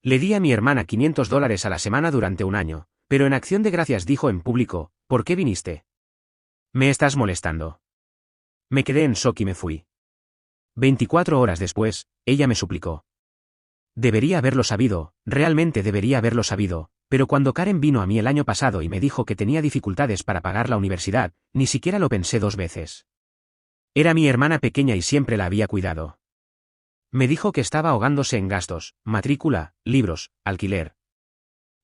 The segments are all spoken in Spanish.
Le di a mi hermana $500 a la semana durante un año, pero en Acción de Gracias dijo en público, ¿por qué viniste? Me estás molestando. Me quedé en shock y me fui. 24 horas después, ella me suplicó. Debería haberlo sabido, realmente debería haberlo sabido, pero cuando Karen vino a mí el año pasado y me dijo que tenía dificultades para pagar la universidad, ni siquiera lo pensé 2 veces. Era mi hermana pequeña y siempre la había cuidado. Me dijo que estaba ahogándose en gastos, matrícula, libros, alquiler.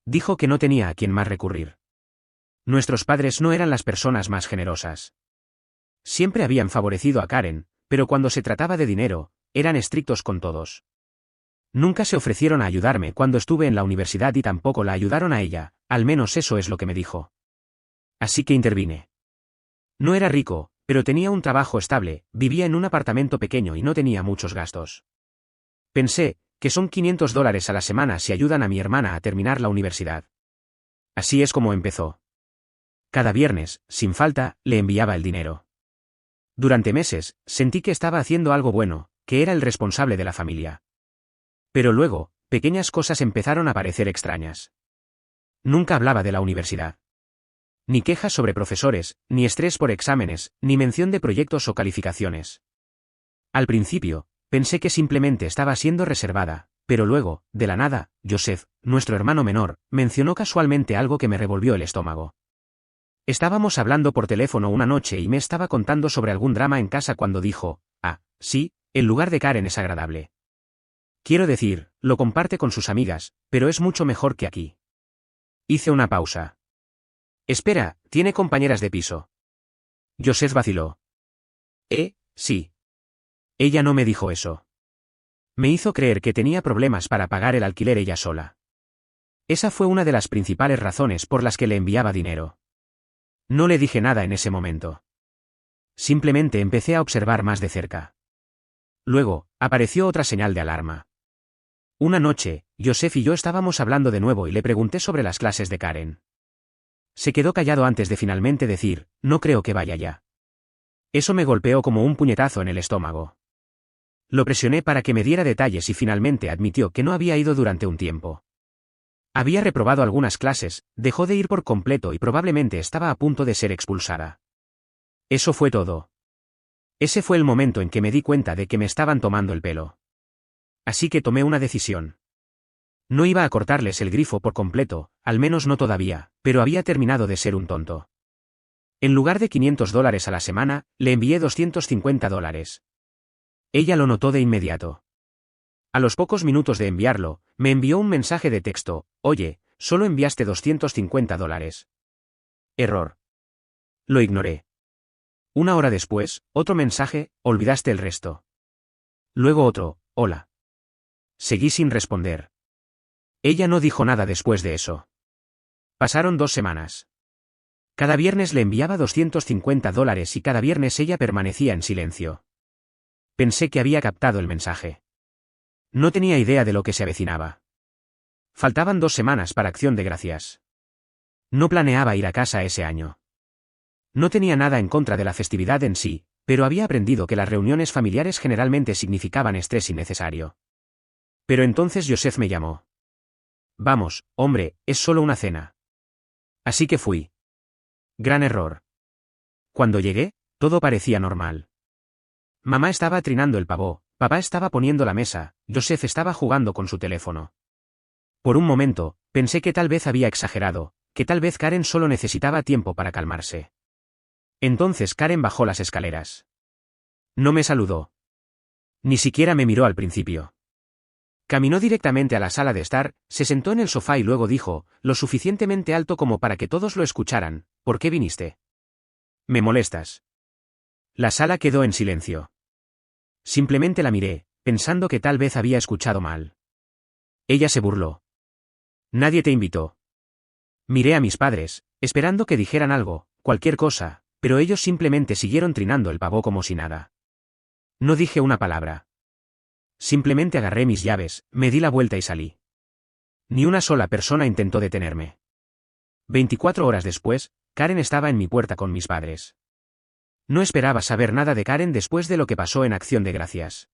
Dijo que no tenía a quién más recurrir. Nuestros padres no eran las personas más generosas. Siempre habían favorecido a Karen, pero cuando se trataba de dinero, eran estrictos con todos. Nunca se ofrecieron a ayudarme cuando estuve en la universidad y tampoco la ayudaron a ella, al menos eso es lo que me dijo. Así que intervine. No era rico, pero tenía un trabajo estable, vivía en un apartamento pequeño y no tenía muchos gastos. Pensé, que son $500 a la semana si ayudan a mi hermana a terminar la universidad. Así es como empezó. Cada viernes, sin falta, le enviaba el dinero. Durante meses, sentí que estaba haciendo algo bueno, que era el responsable de la familia. Pero luego, pequeñas cosas empezaron a parecer extrañas. Nunca hablaba de la universidad. Ni quejas sobre profesores, ni estrés por exámenes, ni mención de proyectos o calificaciones. Al principio, pensé que simplemente estaba siendo reservada, pero luego, de la nada, Joseph, nuestro hermano menor, mencionó casualmente algo que me revolvió el estómago. Estábamos hablando por teléfono una noche y me estaba contando sobre algún drama en casa cuando dijo, sí, el lugar de Karen es agradable. Quiero decir, lo comparte con sus amigas, pero es mucho mejor que aquí. Hice una pausa. Espera, ¿tiene compañeras de piso? Joseph vaciló. Sí. Ella no me dijo eso. Me hizo creer que tenía problemas para pagar el alquiler ella sola. Esa fue una de las principales razones por las que le enviaba dinero. No le dije nada en ese momento. Simplemente empecé a observar más de cerca. Luego, apareció otra señal de alarma. Una noche, Joseph y yo estábamos hablando de nuevo y le pregunté sobre las clases de Karen. Se quedó callado antes de finalmente decir, no creo que vaya ya. Eso me golpeó como un puñetazo en el estómago. Lo presioné para que me diera detalles y finalmente admitió que no había ido durante un tiempo. Había reprobado algunas clases, dejó de ir por completo y probablemente estaba a punto de ser expulsada. Eso fue todo. Ese fue el momento en que me di cuenta de que me estaban tomando el pelo. Así que tomé una decisión. No iba a cortarles el grifo por completo, al menos no todavía, pero había terminado de ser un tonto. En lugar de $500 a la semana, le envié $250. Ella lo notó de inmediato. A los pocos minutos de enviarlo, me envió un mensaje de texto, oye, solo enviaste $250. Error. Lo ignoré. Una hora después, otro mensaje, olvidaste el resto. Luego otro, hola. Seguí sin responder. Ella no dijo nada después de eso. Pasaron 2 semanas. Cada viernes le enviaba $250 y cada viernes ella permanecía en silencio. Pensé que había captado el mensaje. No tenía idea de lo que se avecinaba. Faltaban 2 semanas para Acción de Gracias. No planeaba ir a casa ese año. No tenía nada en contra de la festividad en sí, pero había aprendido que las reuniones familiares generalmente significaban estrés innecesario. Pero entonces Joseph me llamó. Vamos, hombre, es solo una cena. Así que fui. Gran error. Cuando llegué, todo parecía normal. Mamá estaba trinando el pavó, papá estaba poniendo la mesa, Joseph estaba jugando con su teléfono. Por un momento, pensé que tal vez había exagerado, que tal vez Karen solo necesitaba tiempo para calmarse. Entonces Karen bajó las escaleras. No me saludó. Ni siquiera me miró al principio. Caminó directamente a la sala de estar, se sentó en el sofá y luego dijo, lo suficientemente alto como para que todos lo escucharan, ¿por qué viniste? Me molestas. La sala quedó en silencio. Simplemente la miré, pensando que tal vez había escuchado mal. Ella se burló. Nadie te invitó. Miré a mis padres, esperando que dijeran algo, cualquier cosa, pero ellos simplemente siguieron trinando el pavó como si nada. No dije una palabra. Simplemente agarré mis llaves, me di la vuelta y salí. Ni una sola persona intentó detenerme. 24 horas después, Karen estaba en mi puerta con mis padres. No esperaba saber nada de Karen después de lo que pasó en Acción de Gracias.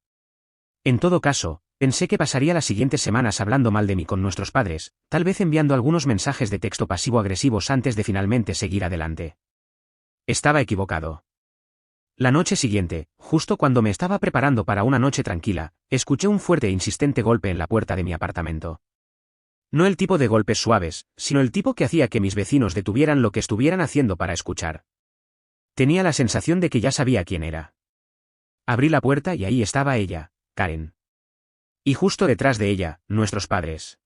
En todo caso, Pensé que pasaría las siguientes semanas hablando mal de mí con nuestros padres, tal vez enviando algunos mensajes de texto pasivo-agresivos antes de finalmente seguir adelante. Estaba equivocado. La noche siguiente, justo cuando me estaba preparando para una noche tranquila, escuché un fuerte e insistente golpe en la puerta de mi apartamento. No el tipo de golpes suaves, sino el tipo que hacía que mis vecinos detuvieran lo que estuvieran haciendo para escuchar. Tenía la sensación de que ya sabía quién era. Abrí la puerta y ahí estaba ella, Karen. Y justo detrás de ella, nuestros padres.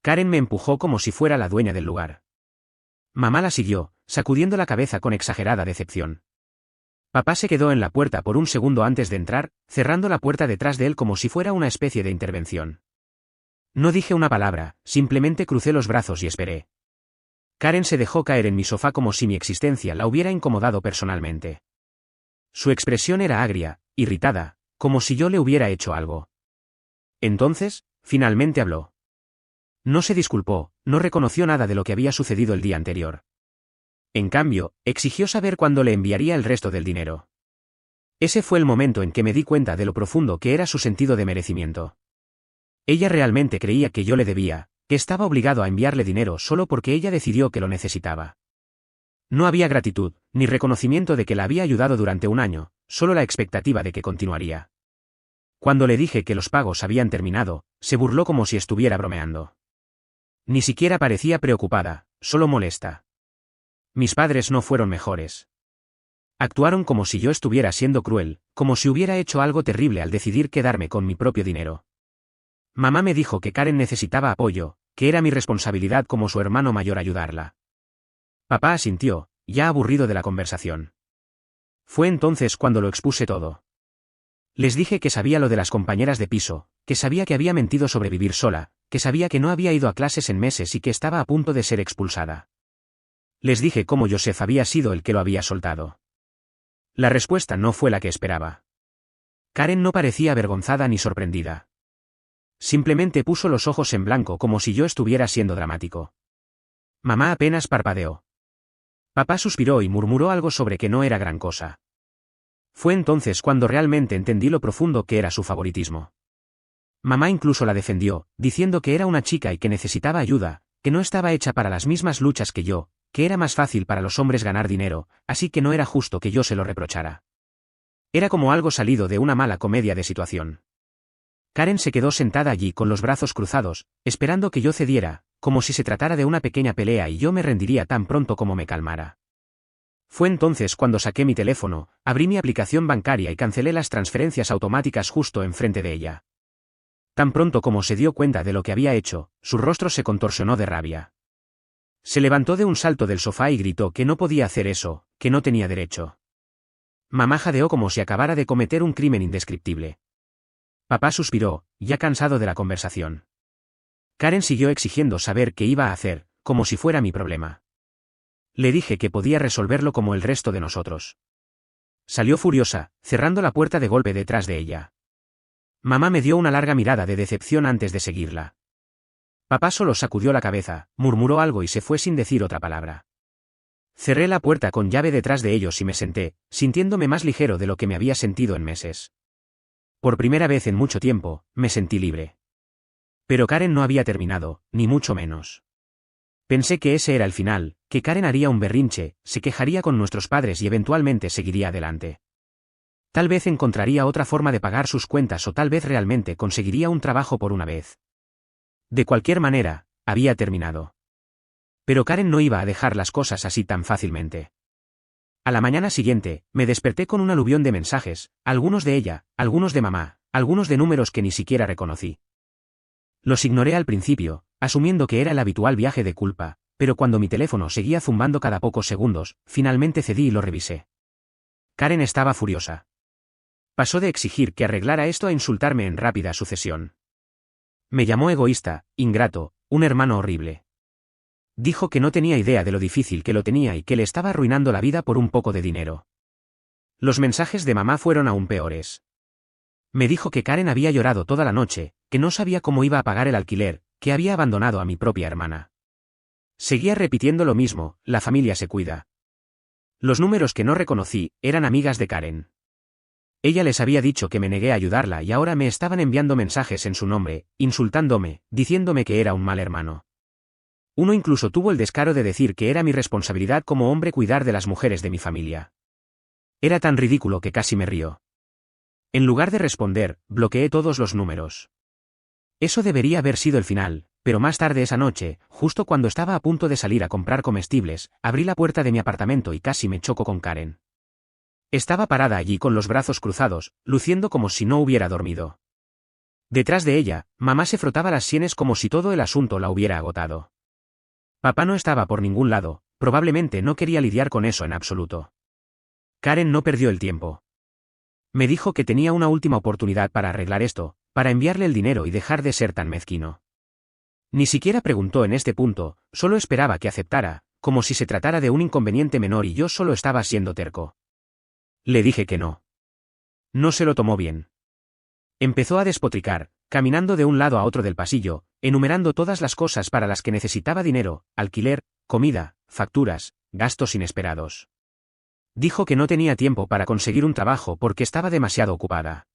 Karen me empujó como si fuera la dueña del lugar. Mamá la siguió, sacudiendo la cabeza con exagerada decepción. Papá se quedó en la puerta por un segundo antes de entrar, cerrando la puerta detrás de él como si fuera una especie de intervención. No dije una palabra, simplemente crucé los brazos y esperé. Karen se dejó caer en mi sofá como si mi existencia la hubiera incomodado personalmente. Su expresión era agria, irritada, como si yo le hubiera hecho algo. Entonces, finalmente habló. No se disculpó, no reconoció nada de lo que había sucedido el día anterior. En cambio, exigió saber cuándo le enviaría el resto del dinero. Ese fue el momento en que me di cuenta de lo profundo que era su sentido de merecimiento. Ella realmente creía que yo le debía, que estaba obligado a enviarle dinero solo porque ella decidió que lo necesitaba. No había gratitud, ni reconocimiento de que la había ayudado durante un año, solo la expectativa de que continuaría. Cuando le dije que los pagos habían terminado, se burló como si estuviera bromeando. Ni siquiera parecía preocupada, solo molesta. Mis padres no fueron mejores. Actuaron como si yo estuviera siendo cruel, como si hubiera hecho algo terrible al decidir quedarme con mi propio dinero. Mamá me dijo que Karen necesitaba apoyo, que era mi responsabilidad como su hermano mayor ayudarla. Papá asintió, ya aburrido de la conversación. Fue entonces cuando lo expuse todo. Les dije que sabía lo de las compañeras de piso, que sabía que había mentido sobre vivir sola, que sabía que no había ido a clases en meses y que estaba a punto de ser expulsada. Les dije cómo Joseph había sido el que lo había soltado. La respuesta no fue la que esperaba. Karen no parecía avergonzada ni sorprendida. Simplemente puso los ojos en blanco como si yo estuviera siendo dramático. Mamá apenas parpadeó. Papá suspiró y murmuró algo sobre que no era gran cosa. Fue entonces cuando realmente entendí lo profundo que era su favoritismo. Mamá incluso la defendió, diciendo que era una chica y que necesitaba ayuda, que no estaba hecha para las mismas luchas que yo, que era más fácil para los hombres ganar dinero, así que no era justo que yo se lo reprochara. Era como algo salido de una mala comedia de situación. Karen se quedó sentada allí con los brazos cruzados, esperando que yo cediera, como si se tratara de una pequeña pelea y yo me rendiría tan pronto como me calmara. Fue entonces cuando saqué mi teléfono, abrí mi aplicación bancaria y cancelé las transferencias automáticas justo enfrente de ella. Tan pronto como se dio cuenta de lo que había hecho, su rostro se contorsionó de rabia. Se levantó de un salto del sofá y gritó que no podía hacer eso, que no tenía derecho. Mamá jadeó como si acabara de cometer un crimen indescriptible. Papá suspiró, ya cansado de la conversación. Karen siguió exigiendo saber qué iba a hacer, como si fuera mi problema. Le dije que podía resolverlo como el resto de nosotros. Salió furiosa, cerrando la puerta de golpe detrás de ella. Mamá me dio una larga mirada de decepción antes de seguirla. Papá solo sacudió la cabeza, murmuró algo y se fue sin decir otra palabra. Cerré la puerta con llave detrás de ellos y me senté, sintiéndome más ligero de lo que me había sentido en meses. Por primera vez en mucho tiempo, me sentí libre. Pero Karen no había terminado, ni mucho menos. Pensé que ese era el final, que Karen haría un berrinche, se quejaría con nuestros padres y eventualmente seguiría adelante. Tal vez encontraría otra forma de pagar sus cuentas o tal vez realmente conseguiría un trabajo por una vez. De cualquier manera, había terminado. Pero Karen no iba a dejar las cosas así tan fácilmente. A la mañana siguiente, me desperté con un aluvión de mensajes, algunos de ella, algunos de mamá, algunos de números que ni siquiera reconocí. Los ignoré al principio, asumiendo que era el habitual viaje de culpa, pero cuando mi teléfono seguía zumbando cada pocos segundos, finalmente cedí y lo revisé. Karen estaba furiosa. Pasó de exigir que arreglara esto a insultarme en rápida sucesión. Me llamó egoísta, ingrato, un hermano horrible. Dijo que no tenía idea de lo difícil que lo tenía y que le estaba arruinando la vida por un poco de dinero. Los mensajes de mamá fueron aún peores. Me dijo que Karen había llorado toda la noche, que no sabía cómo iba a pagar el alquiler, que había abandonado a mi propia hermana. Seguía repitiendo lo mismo, la familia se cuida. Los números que no reconocí, eran amigas de Karen. Ella les había dicho que me negué a ayudarla y ahora me estaban enviando mensajes en su nombre, insultándome, diciéndome que era un mal hermano. Uno incluso tuvo el descaro de decir que era mi responsabilidad como hombre cuidar de las mujeres de mi familia. Era tan ridículo que casi me río. En lugar de responder, bloqueé todos los números. Eso debería haber sido el final, pero más tarde esa noche, justo cuando estaba a punto de salir a comprar comestibles, abrí la puerta de mi apartamento y casi me choco con Karen. Estaba parada allí con los brazos cruzados, luciendo como si no hubiera dormido. Detrás de ella, mamá se frotaba las sienes como si todo el asunto la hubiera agotado. Papá no estaba por ningún lado, probablemente no quería lidiar con eso en absoluto. Karen no perdió el tiempo. Me dijo que tenía una última oportunidad para arreglar esto, para enviarle el dinero y dejar de ser tan mezquino. Ni siquiera preguntó en este punto, solo esperaba que aceptara, como si se tratara de un inconveniente menor y yo solo estaba siendo terco. Le dije que no. No se lo tomó bien. Empezó a despotricar, caminando de un lado a otro del pasillo, enumerando todas las cosas para las que necesitaba dinero, alquiler, comida, facturas, gastos inesperados. Dijo que no tenía tiempo para conseguir un trabajo porque estaba demasiado ocupada.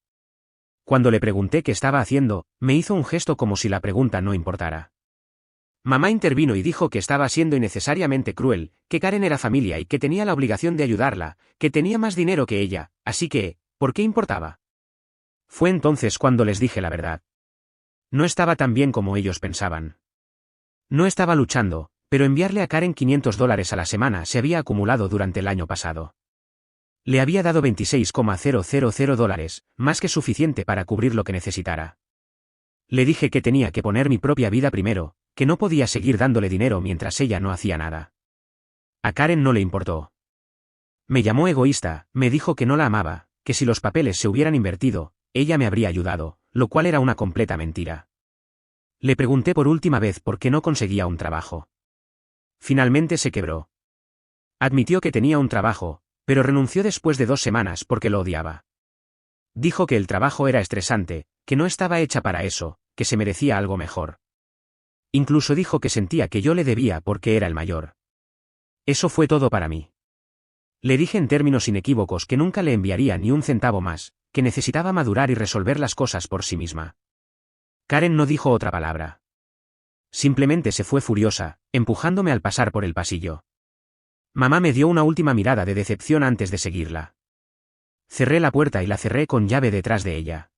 Cuando le pregunté qué estaba haciendo, me hizo un gesto como si la pregunta no importara. Mamá intervino y dijo que estaba siendo innecesariamente cruel, que Karen era familia y que tenía la obligación de ayudarla, que tenía más dinero que ella, así que, ¿por qué importaba? Fue entonces cuando les dije la verdad. No estaba tan bien como ellos pensaban. No estaba luchando, pero enviarle a Karen $500 a la semana se había acumulado durante el año pasado. Le había dado $26,000, más que suficiente para cubrir lo que necesitara. Le dije que tenía que poner mi propia vida primero, que no podía seguir dándole dinero mientras ella no hacía nada. A Karen no le importó. Me llamó egoísta, me dijo que no la amaba, que si los papeles se hubieran invertido, ella me habría ayudado, lo cual era una completa mentira. Le pregunté por última vez por qué no conseguía un trabajo. Finalmente se quebró. Admitió que tenía un trabajo, pero renunció después de 2 semanas porque lo odiaba. Dijo que el trabajo era estresante, que no estaba hecha para eso, que se merecía algo mejor. Incluso dijo que sentía que yo le debía porque era el mayor. Eso fue todo para mí. Le dije en términos inequívocos que nunca le enviaría ni un centavo más, que necesitaba madurar y resolver las cosas por sí misma. Karen no dijo otra palabra. Simplemente se fue furiosa, empujándome al pasar por el pasillo. Mamá me dio una última mirada de decepción antes de seguirla. Cerré la puerta y la cerré con llave detrás de ella.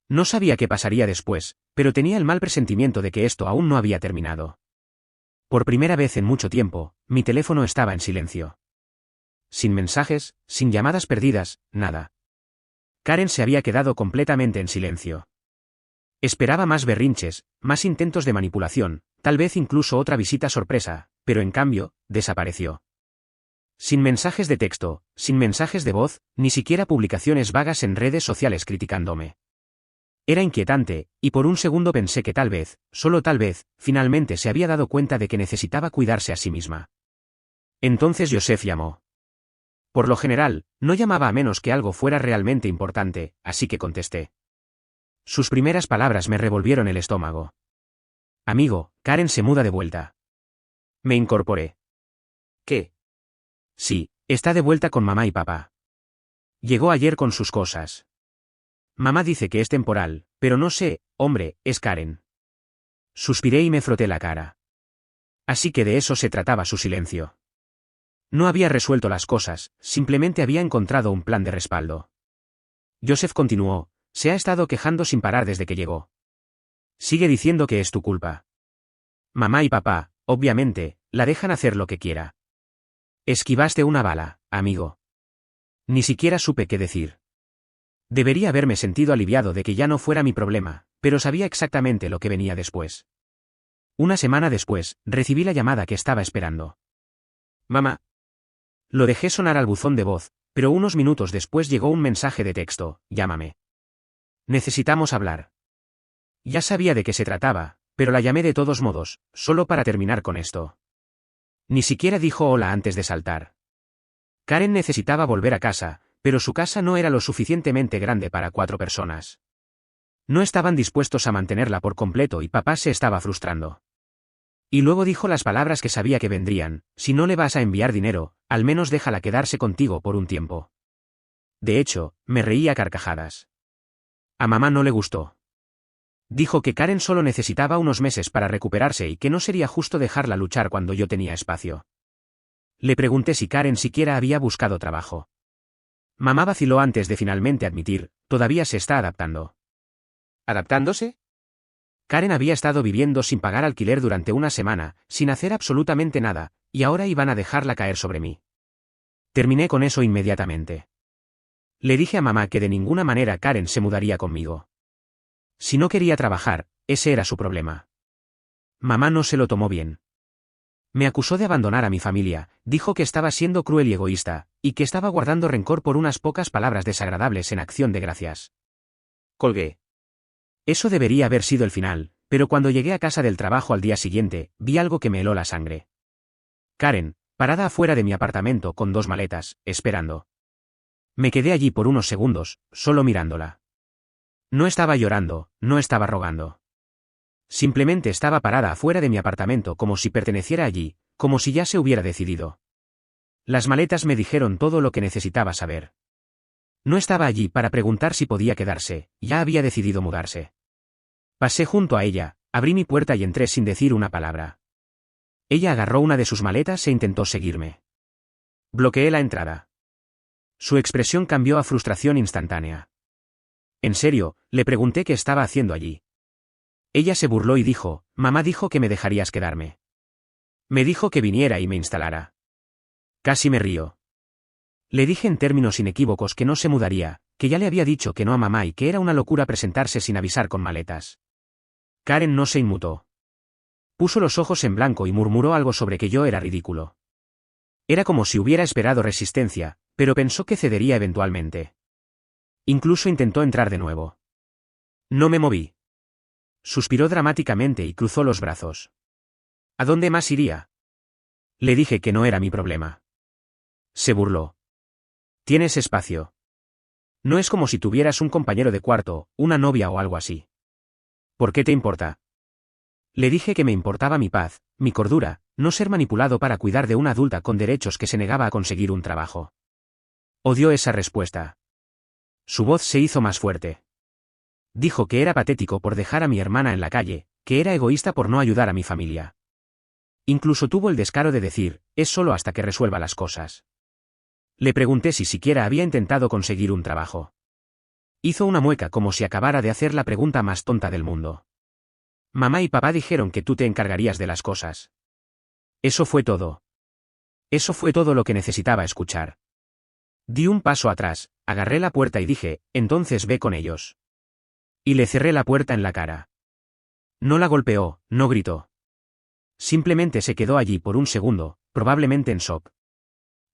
No sabía qué pasaría después, pero tenía el mal presentimiento de que esto aún no había terminado. Por primera vez en mucho tiempo, mi teléfono estaba en silencio. Sin mensajes, sin llamadas perdidas, nada. Karen se había quedado completamente en silencio. Esperaba más berrinches, más intentos de manipulación, tal vez incluso otra visita sorpresa, pero en cambio, desapareció. Sin mensajes de texto, sin mensajes de voz, ni siquiera publicaciones vagas en redes sociales criticándome. Era inquietante, y por un segundo pensé que tal vez, solo tal vez, finalmente se había dado cuenta de que necesitaba cuidarse a sí misma. Entonces Joseph llamó. Por lo general, no llamaba a menos que algo fuera realmente importante, así que contesté. Sus primeras palabras me revolvieron el estómago. Amigo, Karen se muda de vuelta. Me incorporé. ¿Qué? Sí, está de vuelta con mamá y papá. Llegó ayer con sus cosas. Mamá dice que es temporal, pero no sé, hombre, es Karen. Suspiré y me froté la cara. Así que de eso se trataba su silencio. No había resuelto las cosas, simplemente había encontrado un plan de respaldo. Joseph continuó, se ha estado quejando sin parar desde que llegó. Sigue diciendo que es tu culpa. Mamá y papá, obviamente, la dejan hacer lo que quiera. Esquivaste una bala, amigo. Ni siquiera supe qué decir. Debería haberme sentido aliviado de que ya no fuera mi problema, pero sabía exactamente lo que venía después. Una semana después, recibí la llamada que estaba esperando. Mamá. Lo dejé sonar al buzón de voz, pero unos minutos después llegó un mensaje de texto, llámame. Necesitamos hablar. Ya sabía de qué se trataba, pero la llamé de todos modos, solo para terminar con esto. Ni siquiera dijo hola antes de saltar. Karen necesitaba volver a casa, pero su casa no era lo suficientemente grande para 4 personas. No estaban dispuestos a mantenerla por completo y papá se estaba frustrando. Y luego dijo las palabras que sabía que vendrían, si no le vas a enviar dinero, al menos déjala quedarse contigo por un tiempo. De hecho, me reí a carcajadas. A mamá no le gustó. Dijo que Karen solo necesitaba unos meses para recuperarse y que no sería justo dejarla luchar cuando yo tenía espacio. Le pregunté si Karen siquiera había buscado trabajo. Mamá vaciló antes de finalmente admitir, todavía se está adaptando. ¿Adaptándose? Karen había estado viviendo sin pagar alquiler durante una semana, sin hacer absolutamente nada, y ahora iban a dejarla caer sobre mí. Terminé con eso inmediatamente. Le dije a mamá que de ninguna manera Karen se mudaría conmigo. Si no quería trabajar, ese era su problema. Mamá no se lo tomó bien. Me acusó de abandonar a mi familia, dijo que estaba siendo cruel y egoísta, y que estaba guardando rencor por unas pocas palabras desagradables en Acción de Gracias. Colgué. Eso debería haber sido el final, pero cuando llegué a casa del trabajo al día siguiente, vi algo que me heló la sangre. Karen, parada afuera de mi apartamento con 2 maletas, esperando. Me quedé allí por unos segundos, solo mirándola. No estaba llorando, no estaba rogando. Simplemente estaba parada afuera de mi apartamento como si perteneciera allí, como si ya se hubiera decidido. Las maletas me dijeron todo lo que necesitaba saber. No estaba allí para preguntar si podía quedarse, ya había decidido mudarse. Pasé junto a ella, abrí mi puerta y entré sin decir una palabra. Ella agarró una de sus maletas e intentó seguirme. Bloqueé la entrada. Su expresión cambió a frustración instantánea. En serio, le pregunté qué estaba haciendo allí. Ella se burló y dijo, mamá dijo que me dejarías quedarme. Me dijo que viniera y me instalara. Casi me río. Le dije en términos inequívocos que no se mudaría, que ya le había dicho que no a mamá y que era una locura presentarse sin avisar con maletas. Karen no se inmutó. Puso los ojos en blanco y murmuró algo sobre que yo era ridículo. Era como si hubiera esperado resistencia, pero pensó que cedería eventualmente. Incluso intentó entrar de nuevo. No me moví. Suspiró dramáticamente y cruzó los brazos. ¿A dónde más iría? Le dije que no era mi problema. Se burló. Tienes espacio. No es como si tuvieras un compañero de cuarto, una novia o algo así. ¿Por qué te importa? Le dije que me importaba mi paz, mi cordura, no ser manipulado para cuidar de una adulta con derechos que se negaba a conseguir un trabajo. Odió esa respuesta. Su voz se hizo más fuerte. Dijo que era patético por dejar a mi hermana en la calle, que era egoísta por no ayudar a mi familia. Incluso tuvo el descaro de decir, es solo hasta que resuelva las cosas. Le pregunté si siquiera había intentado conseguir un trabajo. Hizo una mueca como si acabara de hacer la pregunta más tonta del mundo. Mamá y papá dijeron que tú te encargarías de las cosas. Eso fue todo. Eso fue todo lo que necesitaba escuchar. Di un paso atrás, agarré la puerta y dije, entonces ve con ellos. Y le cerré la puerta en la cara. No la golpeó, no gritó. Simplemente se quedó allí por un segundo, probablemente en shock.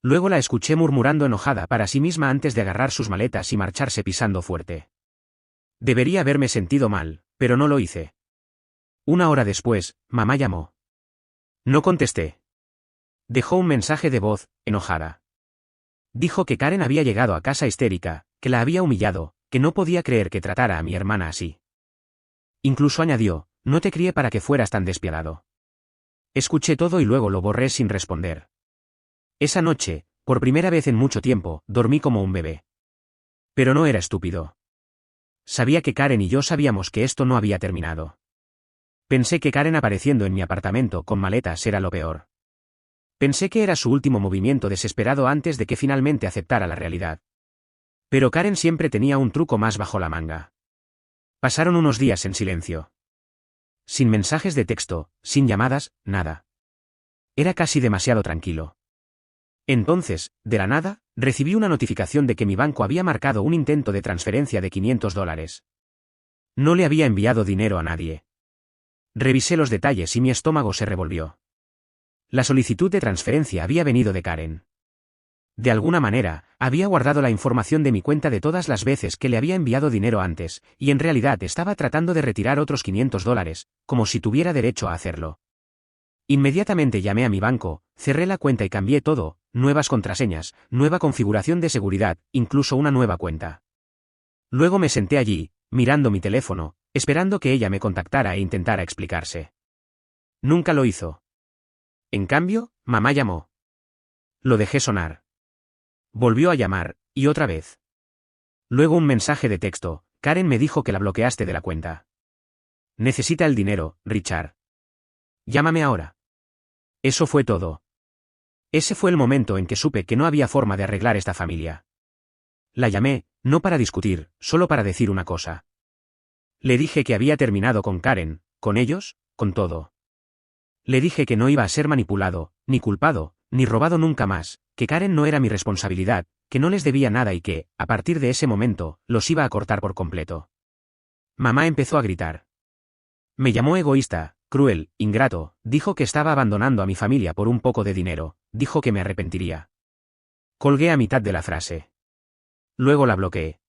Luego la escuché murmurando enojada para sí misma antes de agarrar sus maletas y marcharse pisando fuerte. Debería haberme sentido mal, pero no lo hice. 1 hora después, mamá llamó. No contesté. Dejó un mensaje de voz, enojada. Dijo que Karen había llegado a casa histérica, que la había humillado, que no podía creer que tratara a mi hermana así. Incluso añadió, no te crié para que fueras tan despiadado. Escuché todo y luego lo borré sin responder. Esa noche, por primera vez en mucho tiempo, dormí como un bebé. Pero no era estúpido. Sabía que Karen y yo sabíamos que esto no había terminado. Pensé que Karen apareciendo en mi apartamento con maletas era lo peor. Pensé que era su último movimiento desesperado antes de que finalmente aceptara la realidad. Pero Karen siempre tenía un truco más bajo la manga. Pasaron unos días en silencio. Sin mensajes de texto, sin llamadas, nada. Era casi demasiado tranquilo. Entonces, de la nada, recibí una notificación de que mi banco había marcado un intento de transferencia de $500. No le había enviado dinero a nadie. Revisé los detalles y mi estómago se revolvió. La solicitud de transferencia había venido de Karen. De alguna manera, había guardado la información de mi cuenta de todas las veces que le había enviado dinero antes, y en realidad estaba tratando de retirar otros $500, como si tuviera derecho a hacerlo. Inmediatamente llamé a mi banco, cerré la cuenta y cambié todo, nuevas contraseñas, nueva configuración de seguridad, incluso una nueva cuenta. Luego me senté allí, mirando mi teléfono, esperando que ella me contactara e intentara explicarse. Nunca lo hizo. En cambio, mamá llamó. Lo dejé sonar. Volvió a llamar, y otra vez. Luego un mensaje de texto: Karen me dijo que la bloqueaste de la cuenta. Necesita el dinero, Richard. Llámame ahora. Eso fue todo. Ese fue el momento en que supe que no había forma de arreglar esta familia. La llamé, no para discutir, solo para decir una cosa. Le dije que había terminado con Karen, con ellos, con todo. Le dije que no iba a ser manipulado, ni culpado, ni robado nunca más, que Karen no era mi responsabilidad, que no les debía nada y que, a partir de ese momento, los iba a cortar por completo. Mamá empezó a gritar. Me llamó egoísta, cruel, ingrato, dijo que estaba abandonando a mi familia por un poco de dinero, dijo que me arrepentiría. Colgué a mitad de la frase. Luego la bloqueé.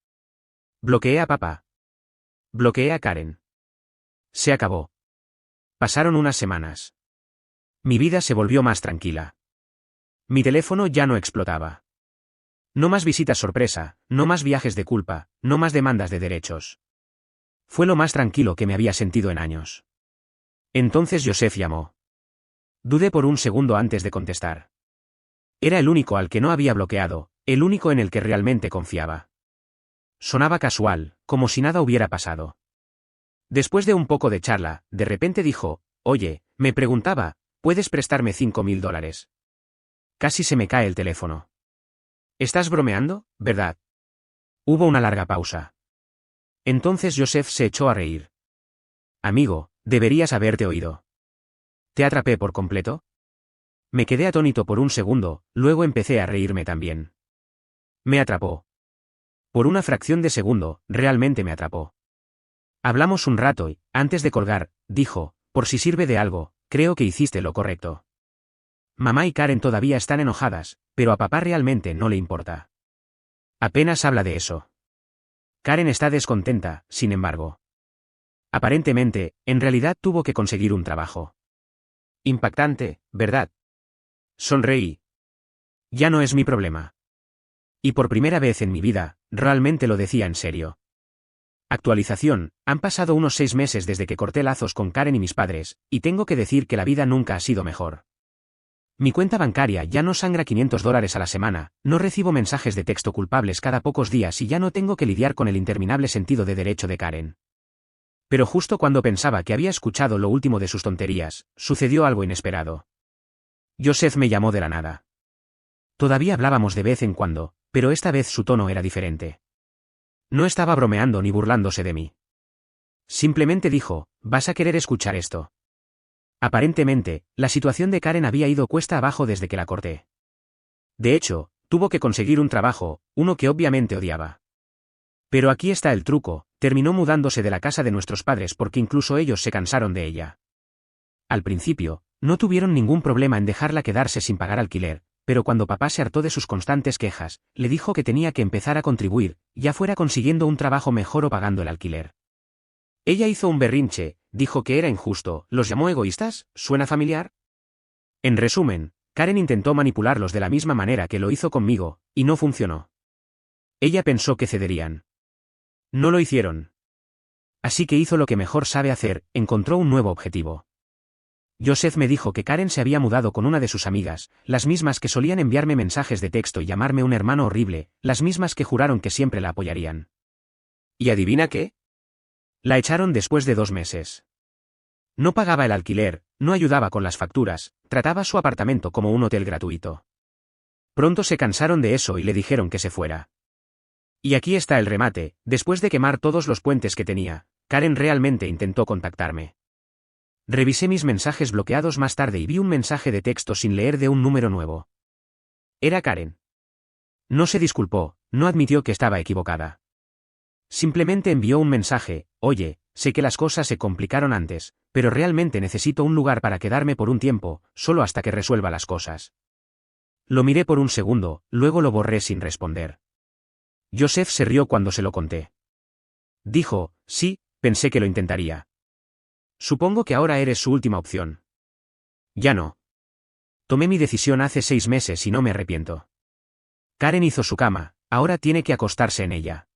Bloqueé a papá. Bloqueé a Karen. Se acabó. Pasaron unas semanas. Mi vida se volvió más tranquila. Mi teléfono ya no explotaba. No más visitas sorpresa, no más viajes de culpa, no más demandas de derechos. Fue lo más tranquilo que me había sentido en años. Entonces Joseph llamó. Dudé por un segundo antes de contestar. Era el único al que no había bloqueado, el único en el que realmente confiaba. Sonaba casual, como si nada hubiera pasado. Después de un poco de charla, de repente dijo: Oye, me preguntaba, ¿puedes prestarme $5,000? Casi se me cae el teléfono. ¿Estás bromeando, verdad? Hubo una larga pausa. Entonces Joseph se echó a reír. Amigo, deberías haberte oído. ¿Te atrapé por completo? Me quedé atónito por un segundo, luego empecé a reírme también. Me atrapó. Por una fracción de segundo, realmente me atrapó. Hablamos un rato y, antes de colgar, dijo: por si sirve de algo, creo que hiciste lo correcto. Mamá y Karen todavía están enojadas, pero a papá realmente no le importa. Apenas habla de eso. Karen está descontenta, sin embargo. Aparentemente, en realidad tuvo que conseguir un trabajo. Impactante, ¿verdad? Sonreí. Ya no es mi problema. Y por primera vez en mi vida, realmente lo decía en serio. Actualización: han pasado unos 6 meses desde que corté lazos con Karen y mis padres, y tengo que decir que la vida nunca ha sido mejor. Mi cuenta bancaria ya no sangra $500 a la semana, no recibo mensajes de texto culpables cada pocos días y ya no tengo que lidiar con el interminable sentido de derecho de Karen. Pero justo cuando pensaba que había escuchado lo último de sus tonterías, sucedió algo inesperado. Joseph me llamó de la nada. Todavía hablábamos de vez en cuando, pero esta vez su tono era diferente. No estaba bromeando ni burlándose de mí. Simplemente dijo: ¿vas a querer escuchar esto? Aparentemente, la situación de Karen había ido cuesta abajo desde que la corté. De hecho, tuvo que conseguir un trabajo, uno que obviamente odiaba. Pero aquí está el truco: terminó mudándose de la casa de nuestros padres porque incluso ellos se cansaron de ella. Al principio, no tuvieron ningún problema en dejarla quedarse sin pagar alquiler, pero cuando papá se hartó de sus constantes quejas, le dijo que tenía que empezar a contribuir, ya fuera consiguiendo un trabajo mejor o pagando el alquiler. Ella hizo un berrinche, dijo que era injusto, ¿los llamó egoístas? ¿Suena familiar? En resumen, Karen intentó manipularlos de la misma manera que lo hizo conmigo, y no funcionó. Ella pensó que cederían. No lo hicieron. Así que hizo lo que mejor sabe hacer: encontró un nuevo objetivo. Joseph me dijo que Karen se había mudado con una de sus amigas, las mismas que solían enviarme mensajes de texto y llamarme un hermano horrible, las mismas que juraron que siempre la apoyarían. ¿Y adivina qué? La echaron después de 2 meses. No pagaba el alquiler, no ayudaba con las facturas, trataba su apartamento como un hotel gratuito. Pronto se cansaron de eso y le dijeron que se fuera. Y aquí está el remate: después de quemar todos los puentes que tenía, Karen realmente intentó contactarme. Revisé mis mensajes bloqueados más tarde y vi un mensaje de texto sin leer de un número nuevo. Era Karen. No se disculpó, no admitió que estaba equivocada. Simplemente envió un mensaje: oye, sé que las cosas se complicaron antes, pero realmente necesito un lugar para quedarme por un tiempo, solo hasta que resuelva las cosas. Lo miré por un segundo, luego lo borré sin responder. Joseph se rió cuando se lo conté. Dijo: sí, pensé que lo intentaría. Supongo que ahora eres su última opción. Ya no. Tomé mi decisión hace 6 meses y no me arrepiento. Karen hizo su cama, ahora tiene que acostarse en ella.